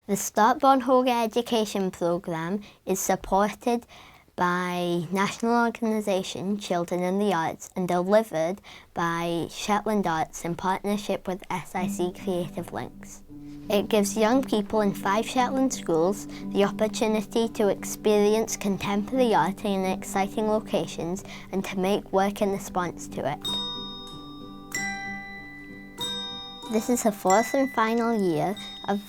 The Start Bonhoga education programme is supported by national organisation Children in the Arts and delivered by Shetland Arts in partnership with SIC Creative Links. It gives young people in 5 Shetland schools the opportunity to experience contemporary art in exciting locations and to make work in response to it. This is the 4th and final year of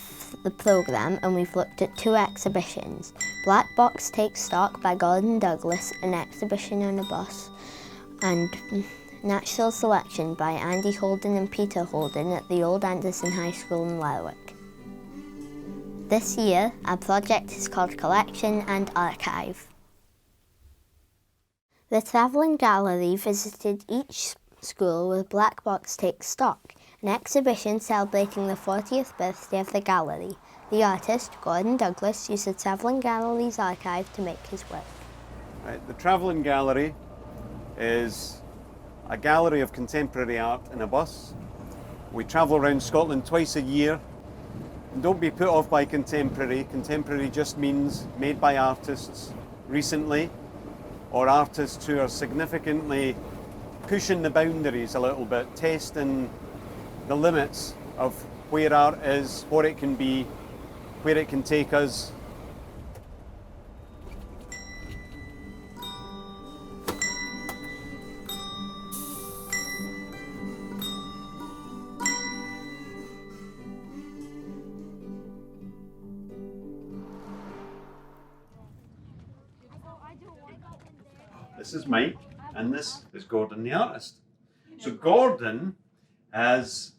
the programme, and we've looked at 2 exhibitions. Black Box Takes Stock by Gordon Douglas, an exhibition on a bus, and Natural Selection by Andy Holden and Peter Holden at the Old Anderson High School in Lerwick. This year, our project is called Collection and Archive. The Travelling Gallery visited each school with Black Box Takes Stock, an exhibition celebrating the 40th birthday of the gallery. The artist, Gordon Douglas, used the Travelling Gallery's archive to make his work. Right, the Travelling Gallery is a gallery of contemporary art in a bus. We travel around Scotland twice a year. And don't be put off by contemporary. Contemporary just means made by artists recently, or artists who are significantly pushing the boundaries a little bit, testing the limits of where art is, what it can be, where it can take us. This is Mike, and this is Gordon the artist. So Gordon has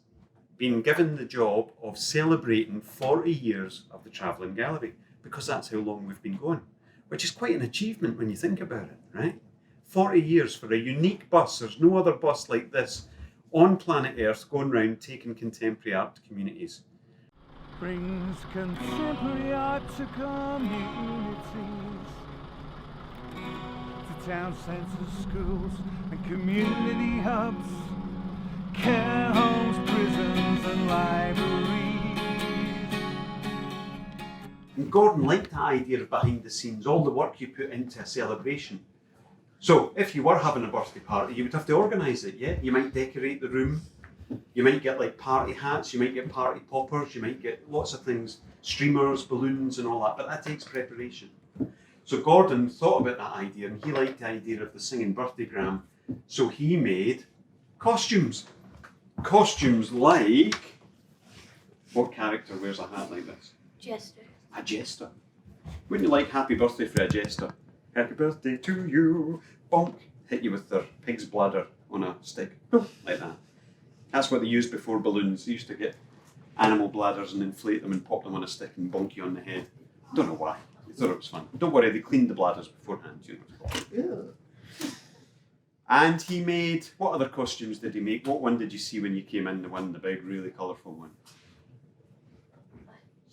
been given the job of celebrating 40 years of the Travelling Gallery, because that's how long we've been going, which is quite an achievement when you think about it, right? 40 years for a unique bus. There's no other bus like this on planet Earth going around taking contemporary art to communities. Brings contemporary art to communities, to town centres, schools and community hubs, care homes, prisons and libraries. And Gordon liked the idea of behind the scenes, all the work you put into a celebration. So if you were having a birthday party, you would have to organise it, yeah? You might decorate the room, you might get like party hats, you might get party poppers, you might get lots of things, streamers, balloons and all that, but that takes preparation. So Gordon thought about that idea, and he liked the idea of the singing birthdaygram, so he made costumes. Costumes like, what character wears a hat like this? Jester. A jester. Wouldn't you like happy birthday for a jester? Happy birthday to you, bonk. Hit you with their pig's bladder on a stick, like that. That's what they used before balloons. They used to get animal bladders and inflate them and pop them on a stick and bonk you on the head. Don't know why. They thought it was fun. Don't worry, they cleaned the bladders beforehand. You know. And he made, what other costumes did he make? What one did you see when you came in? The one, the big, really colourful one?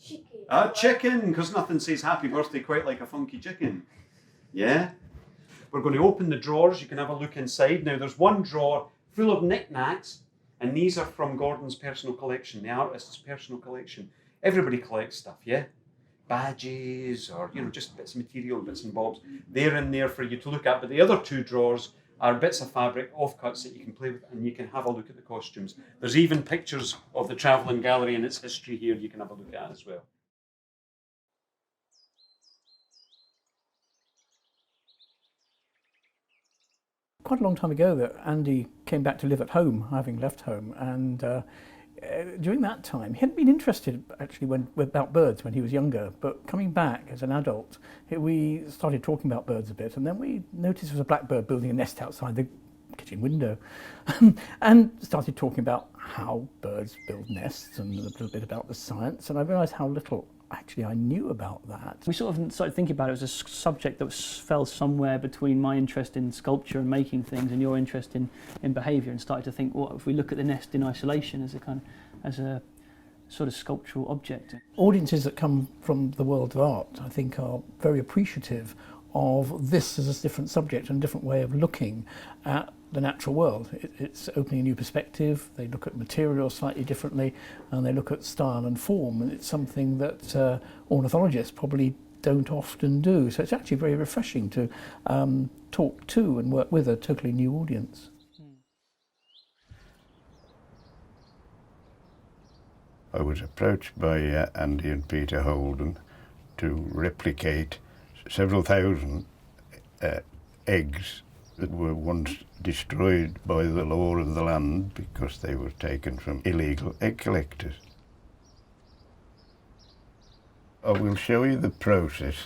Chicken. A chicken, because nothing says happy birthday quite like a funky chicken. Yeah? We're going to open the drawers. You can have a look inside. Now, there's one drawer full of knickknacks, and these are from Gordon's personal collection, the artist's personal collection. Everybody collects stuff, yeah? Badges, or, you know, just bits of material, bits and bobs. They're in there for you to look at, but the other 2 drawers are bits of fabric, offcuts that you can play with, and you can have a look at the costumes. There's even pictures of the Travelling Gallery and its history here you can have a look at as well. Quite a long time ago that Andy came back to live at home, having left home, and during that time he hadn't been interested actually about birds when he was younger, but coming back as an adult we started talking about birds a bit, and then we noticed there was a blackbird building a nest outside the kitchen window and started talking about how birds build nests and a little bit about the science, and I realised how little actually I knew about that. We sort of started thinking about it as a subject that fell somewhere between my interest in sculpture and making things and your interest in behaviour, and started to think, what if we look at the nest in isolation as a sort of sculptural object. Audiences that come from the world of art, I think, are very appreciative of this as a different subject and a different way of looking at the natural world. It's opening a new perspective. They look at materials slightly differently, and they look at style and form, and it's something that ornithologists probably don't often do. So it's actually very refreshing to talk to and work with a totally new audience. I was approached by Andy and Peter Holden to replicate several thousand eggs that were once destroyed by the law of the land because they were taken from illegal egg collectors. I will show you the process.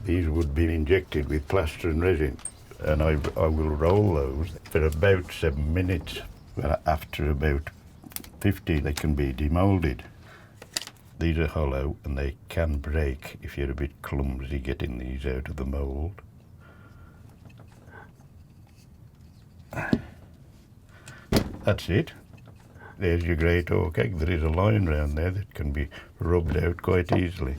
These would be injected with plaster and resin, and I will roll those for about 7 minutes. Well, after about 50 they can be demoulded. These are hollow and they can break if you're a bit clumsy getting these out of the mould. That's it. There's your great oak egg. There is a line round there that can be rubbed out quite easily.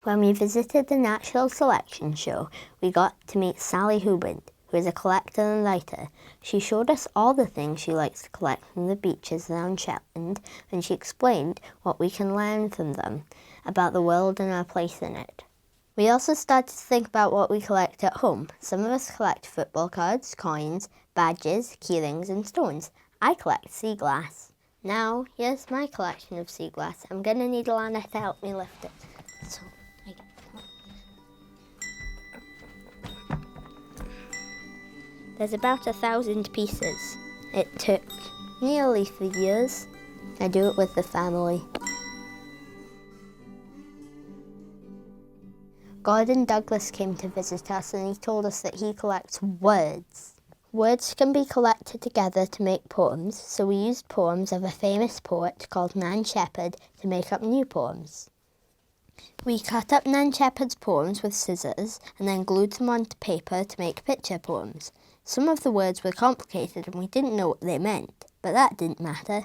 When we visited the Natural Selection Show, we got to meet Sally Huband, who is a collector and writer. She showed us all the things she likes to collect from the beaches around Shetland, and she explained what we can learn from them about the world and our place in it. We also started to think about what we collect at home. Some of us collect football cards, coins, badges, key rings and stones. I collect sea glass. Now, here's my collection of sea glass. I'm going to need Lana to help me lift it. So, there's about 1,000 pieces. It took nearly 3 years. I do it with the family. Gordon Douglas came to visit us and he told us that he collects words. Words can be collected together to make poems, so we used poems of a famous poet called Nan Shepherd to make up new poems. We cut up Nan Shepherd's poems with scissors and then glued them onto paper to make picture poems. Some of the words were complicated and we didn't know what they meant, but that didn't matter.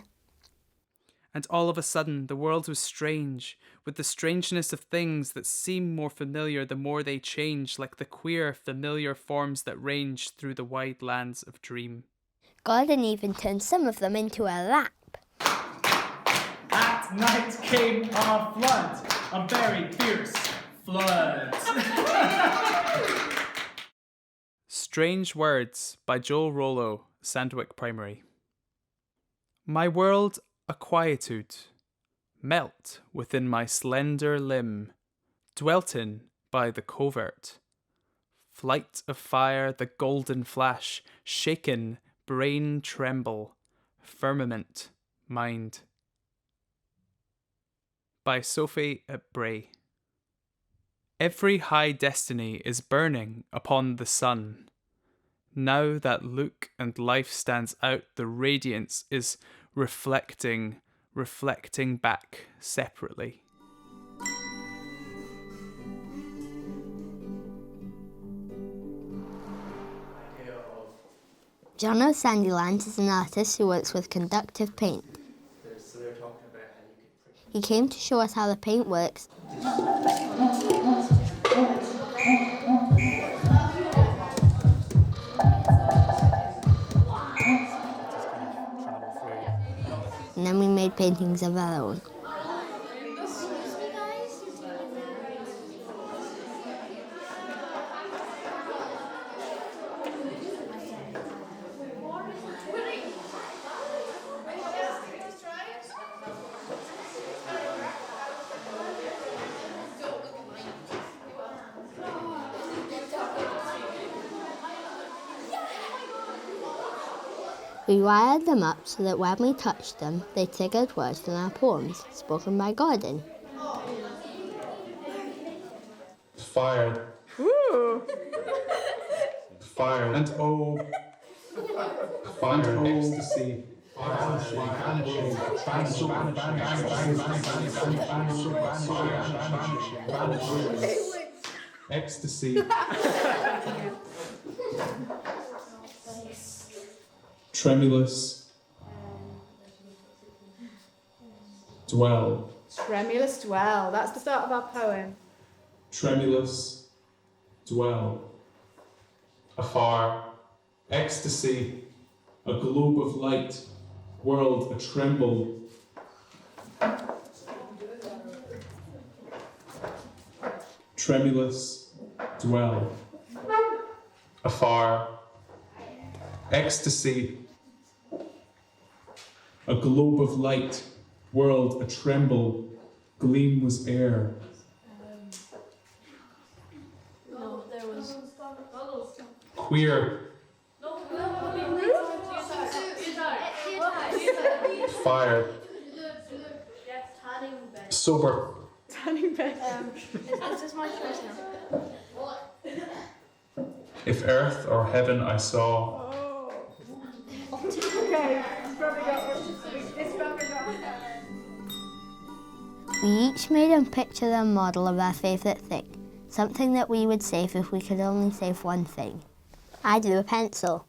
And all of a sudden the world was strange, with the strangeness of things that seem more familiar the more they change, like the queer, familiar forms that range through the wide lands of dream. Gordon even turned some of them into a rap. At night came a flood, a very fierce flood. Strange Words by Joel Rollo, Sandwick Primary. My world a quietude, melt within my slender limb, dwelt in by the covert. Flight of fire, the golden flash, shaken, brain tremble, firmament, mind. By Sophie Bray. Every high destiny is burning upon the sun. Now that look and life stands out, the radiance is reflecting back separately. JONO'S Sandyland is an artist who works with conductive paint. He came to show us how the paint works. And then we made paintings of our own. We wired them up so that when we touched them, they triggered words from our poems, spoken by Gordon. Fired. Woo! Fired. And oh. Fired. Ecstasy. Ecstasy. Tremulous. Dwell. Tremulous dwell. That's the start of our poem. Tremulous. Dwell. Afar. Ecstasy. A globe of light. World a tremble. Tremulous. Dwell. Afar. Ecstasy. A globe of light. World a tremble. Gleam was air. No, there was Queer. Fire. Sober. tanning bed. Is this my choice now? If earth or heaven I saw. Okay, it's probably got We each made a picture and model of our favourite thing, something that we would save if we could only save one thing. I drew a pencil.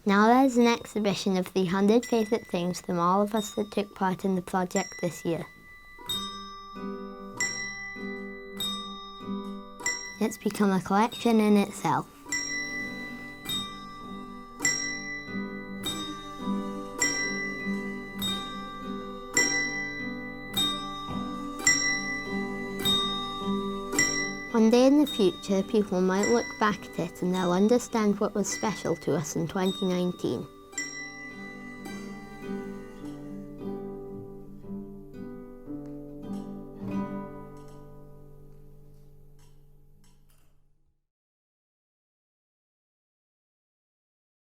Now there's an exhibition of the 100 favourite things from all of us that took part in the project this year. It's become a collection in itself. One day in the future, people might look back at it and they'll understand what was special to us in 2019.